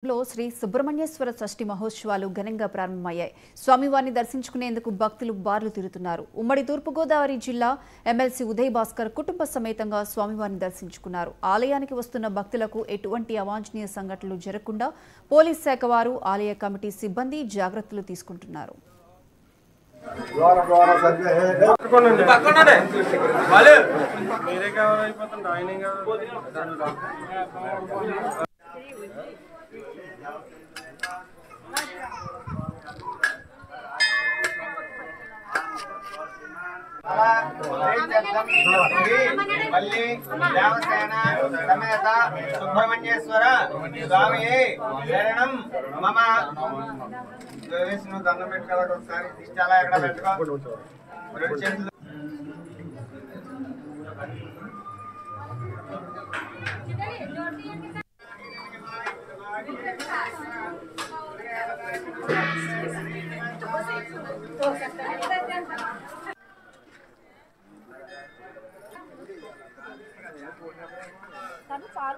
లో శ్రీ సుబ్రహ్మణ్యేశ్వర షష్ఠి మహోత్సవాలు ఘనంగా ప్రారంభమయ్యాయి. స్వామివారిని దర్శించుకునేందుకు భక్తులు బార్లు తిరుగుతున్నారు. ఉమ్మడి తూర్పుగోదావరి జిల్లా ఎమ్మెల్సీ ఉదయ్ భాస్కర్ కుటుంబ సమేతంగా స్వామివారిని దర్శించుకున్నారు. ఆలయానికి వస్తున్న భక్తులకు ఎటువంటి అవాంఛనీయ సంఘటనలు జరగకుండా పోలీస్ శాఖ వారు, ఆలయ కమిటీ సిబ్బంది జాగ్రత్తలు తీసుకుంటున్నారు. समेत सुब्रह्मण्येश्वर स्वामी शरणं मम विष्णु दंड पेट्टुकोवడం ఒకసారి ఇష్టాలా ఎక్కడ పెట్టుకో రెండు చేతులు सारे